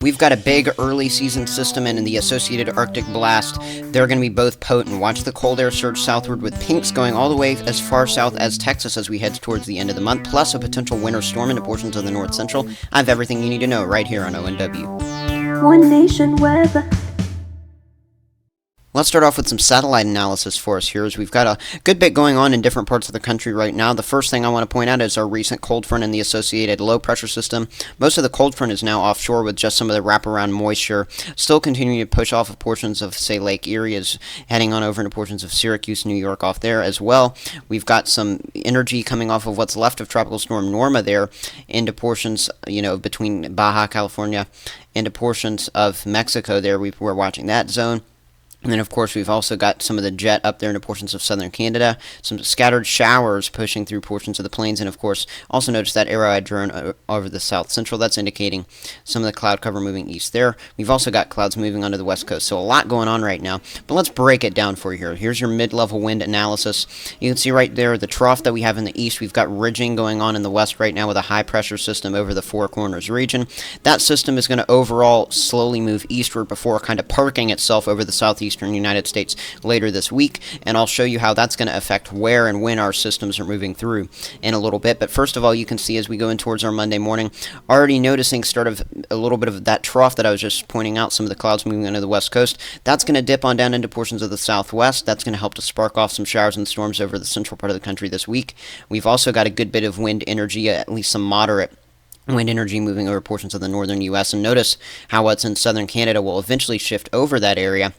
We've got a big early season system and in the associated Arctic blast. They're going to be both potent. Watch the cold air surge southward with pinks going all the way as far south as Texas as we head towards the end of the month, plus a potential winter storm into portions of the north central. I have everything you need to know right here on ONW. One Nation Weather. Let's start off with some satellite analysis for us here, as we've got a good bit going on in different parts of the country right now. The first thing I want to point out is our recent cold front and the associated low pressure system. Most of the cold front is now offshore with just some of the wraparound moisture still continuing to push off of portions of, say, Lake Erie, is heading on over into portions of Syracuse, New York off there as well. We've got some energy coming off of what's left of Tropical Storm Norma there into portions, between Baja California into portions of Mexico there. We're watching that zone. And then, of course, we've also got some of the jet up there into portions of southern Canada, some scattered showers pushing through portions of the plains, and, of course, also notice that arrow-eyed drone over the south central. That's indicating some of the cloud cover moving east there. We've also got clouds moving onto the west coast, so a lot going on right now. But let's break it down for you here. Here's your mid-level wind analysis. You can see right there the trough that we have in the east. We've got ridging going on in the west right now with a high-pressure system over the Four Corners region. That system is going to overall slowly move eastward before kind of parking itself over the southeastern United States later this week, and I'll show you how that's going to affect where and when our systems are moving through in a little bit. But first of all, you can see as we go in towards our Monday morning, already noticing start of a little bit of that trough that I was just pointing out, some of the clouds moving onto the west coast. That's going to dip on down into portions of the southwest. That's going to help to spark off some showers and storms over the central part of the country this week. We've also got a good bit of wind energy, at least some moderate wind energy moving over portions of the northern U.S. And notice how what's in southern Canada will eventually shift over that area,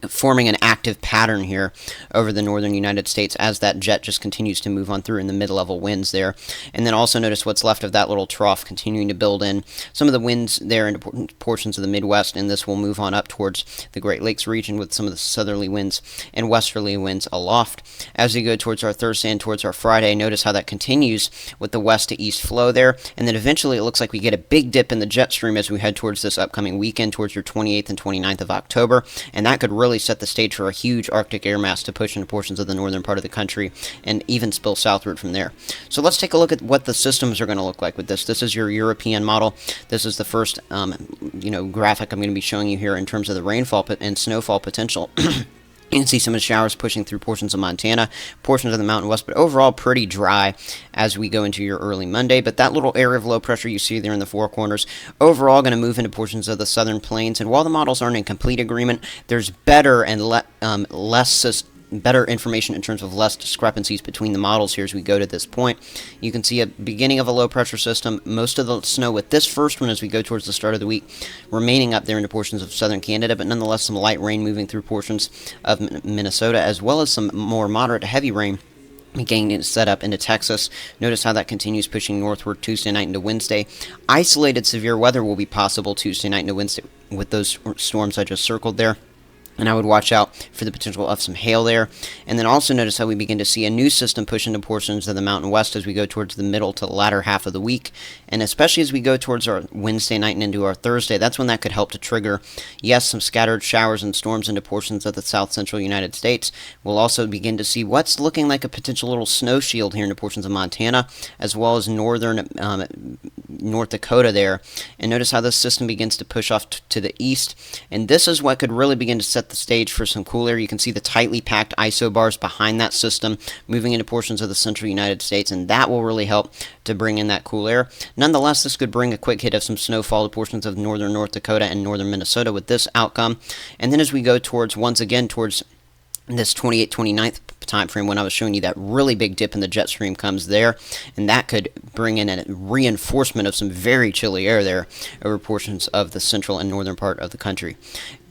forming an active pattern here over the northern United States as that jet just continues to move on through in the mid-level winds there. And then also notice what's left of that little trough continuing to build in some of the winds there into portions of the Midwest, and this will move on up towards the Great Lakes region with some of the southerly winds and westerly winds aloft. As we go towards our Thursday and towards our Friday, notice how that continues with the west to east flow there, and then eventually it looks like we get a big dip in the jet stream as we head towards this upcoming weekend, towards your 28th and 29th of October, and that could really set the stage for a huge Arctic air mass to push into portions of the northern part of the country and even spill southward from there. So let's take a look at what the systems are going to look like with this. This is your European model. This is the first graphic I'm going to be showing you here in terms of the rainfall and snowfall potential. You can see some of the showers pushing through portions of Montana, portions of the Mountain West, but overall pretty dry as we go into your early Monday. But that little area of low pressure you see there in the Four Corners, overall going to move into portions of the southern plains. And while the models aren't in complete agreement, there's better and better information in terms of less discrepancies between the models here as we go to this point. You can see a beginning of a low pressure system. Most of the snow with this first one as we go towards the start of the week remaining up there into portions of southern Canada, but nonetheless some light rain moving through portions of Minnesota, as well as some more moderate to heavy rain getting set up into Texas. Notice how that continues pushing northward Tuesday night into Wednesday. Isolated severe weather will be possible Tuesday night into Wednesday with those storms I just circled there. And I would watch out for the potential of some hail there. And then also notice how we begin to see a new system push into portions of the Mountain West as we go towards the middle to the latter half of the week. And especially as we go towards our Wednesday night and into our Thursday, that's when that could help to trigger, yes, some scattered showers and storms into portions of the south central United States. We'll also begin to see what's looking like a potential little snow shield here into portions of Montana, as well as northern North Dakota there. And notice how this system begins to push off to the east. And this is what could really begin to set the stage for some cool air. You can see the tightly packed isobars behind that system moving into portions of the central United States, and that will really help to bring in that cool air. Nonetheless, this could bring a quick hit of some snowfall to portions of northern North Dakota and northern Minnesota with this outcome. And then as we go towards, once again, towards this 28th-29th time frame when I was showing you that really big dip in the jet stream comes there, and that could bring in a reinforcement of some very chilly air there over portions of the central and northern part of the country.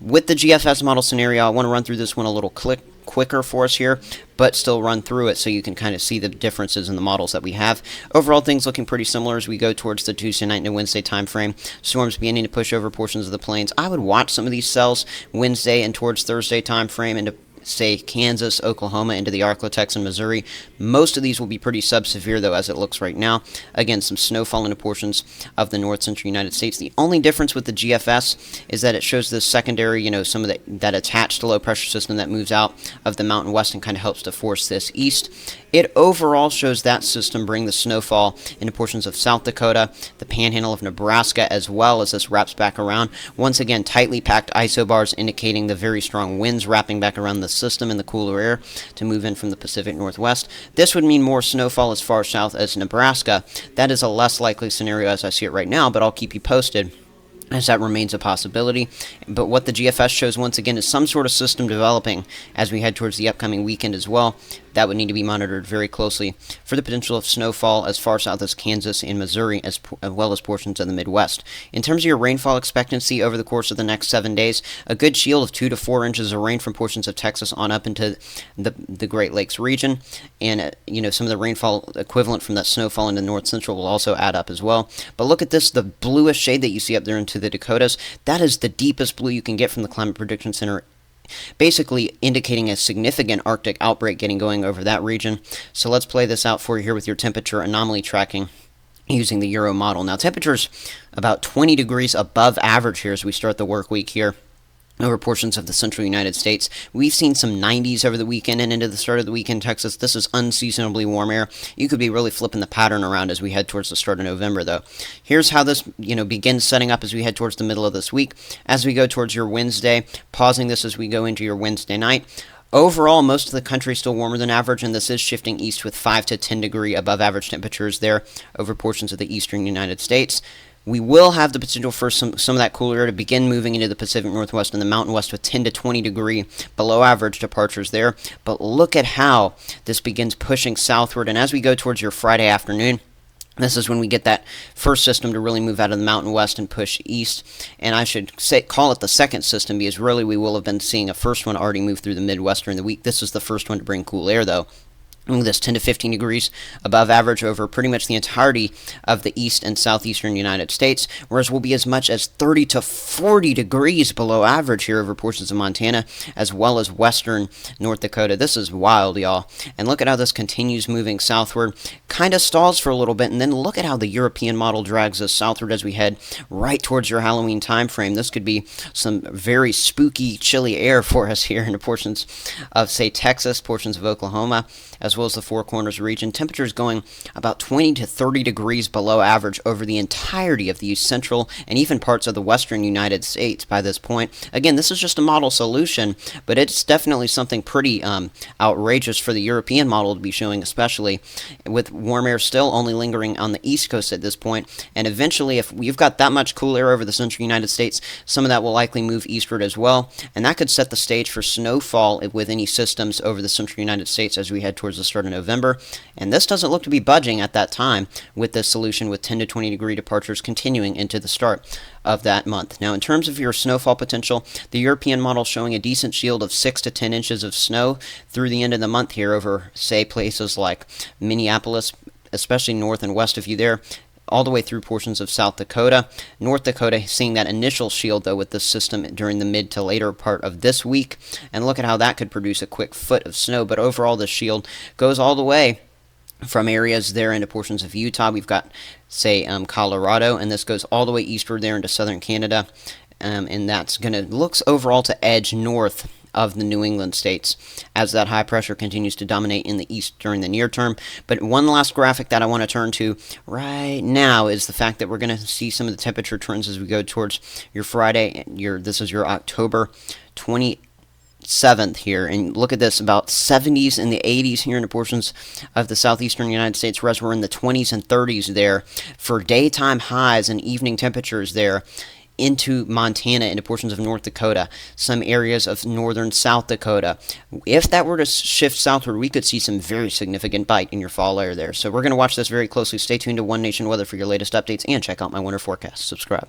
With the GFS model scenario, I want to run through this one a little quicker for us here, but still run through it so you can kind of see the differences in the models that we have. Overall, things looking pretty similar as we go towards the Tuesday night and Wednesday time frame. Storms beginning to push over portions of the plains. I would watch some of these cells Wednesday and towards Thursday time frame into, say, Kansas, Oklahoma, into the Arctic and Missouri. Most of these will be pretty sub-severe, though, as it looks right now. Again, some snowfall into portions of the north central United States. The only difference with the GFS is that it shows this secondary, some of that attached low pressure system that moves out of the Mountain West and kind of helps to force this east. It overall shows that system bring the snowfall into portions of South Dakota, the panhandle of Nebraska, as well as this wraps back around. Once again, tightly packed isobars indicating the very strong winds wrapping back around the system in the cooler air to move in from the Pacific Northwest. This would mean more snowfall as far south as Nebraska. That is a less likely scenario as I see it right now, but I'll keep you posted as that remains a possibility. But what the GFS shows once again is some sort of system developing as we head towards the upcoming weekend as well. That would need to be monitored very closely for the potential of snowfall as far south as Kansas and Missouri, as well as portions of the Midwest. In terms of your rainfall expectancy over the course of the next 7 days, a good shield of 2 to 4 inches of rain from portions of Texas on up into the Great Lakes region, and some of the rainfall equivalent from that snowfall in the north central will also add up as well. But look at this, the bluish shade that you see up there into the Dakotas, that is the deepest blue you can get from the Climate Prediction Center, basically indicating a significant Arctic outbreak getting going over that region. So let's play this out for you here with your temperature anomaly tracking using the Euro model. Now, temperatures about 20 degrees above average here as we start the work week here over portions of the central United States. We've seen some 90s over the weekend and into the start of the week in Texas. This is unseasonably warm air. You could be really flipping the pattern around as we head towards the start of November, though. Here's how this, begins setting up as we head towards the middle of this week. As we go towards your Wednesday, pausing this as we go into your Wednesday night. Overall, most of the country is still warmer than average, and this is shifting east with 5 to 10 degree above average temperatures there over portions of the eastern United States. We will have the potential for some of that cooler air to begin moving into the Pacific Northwest and the Mountain West with 10 to 20 degree below average temperatures there. But look at how this begins pushing southward. And as we go towards your Friday afternoon, this is when we get that first system to really move out of the Mountain West and push east. And I should call it the second system because really we will have been seeing a first one already move through the Midwest during the week. This is the first one to bring cool air, though. Look at this, 10 to 15 degrees above average over pretty much the entirety of the east and southeastern United States, whereas we'll be as much as 30 to 40 degrees below average here over portions of Montana, as well as western North Dakota. This is wild, y'all. And look at how this continues moving southward, kind of stalls for a little bit, and then look at how the European model drags us southward as we head right towards your Halloween time frame. This could be some very spooky, chilly air for us here in the portions of, say, Texas, portions of Oklahoma, as well as the Four Corners region. Temperatures going about 20 to 30 degrees below average over the entirety of the central and even parts of the western United States by this point. Again, this is just a model solution, but it's definitely something pretty outrageous for the European model to be showing, especially with warm air still only lingering on the east coast at this point. And eventually, if you've got that much cool air over the central United States, some of that will likely move eastward as well, and that could set the stage for snowfall with any systems over the central United States as we head towards the start of November. And this doesn't look to be budging at that time with this solution, with 10 to 20 degree departures continuing into the start of that month. Now, in terms of your snowfall potential, the European model showing a decent shield of 6 to 10 inches of snow through the end of the month here over, say, places like Minneapolis, especially north and west of you there, all the way through portions of South Dakota. North Dakota seeing that initial shield, though, with this system during the mid to later part of this week. And look at how that could produce a quick foot of snow. But overall, the shield goes all the way from areas there into portions of Utah. We've got, say, Colorado, and this goes all the way eastward there into southern Canada. And that's going to looks overall to edge north of the New England states as that high pressure continues to dominate in the east during the near term. But one last graphic that I want to turn to right now is the fact that we're going to see some of the temperature trends as we go towards your Friday. This is your October 27th here, and look at this, about 70s and the 80s here in the portions of the southeastern United States, whereas we're in the 20s and 30s there for daytime highs and evening temperatures there into Montana, into portions of North Dakota, some areas of northern South Dakota. If that were to shift southward, we could see some very significant bite in your fall air there. So we're going to watch this very closely. Stay tuned to One Nation Weather for your latest updates, and check out my winter forecast. Subscribe.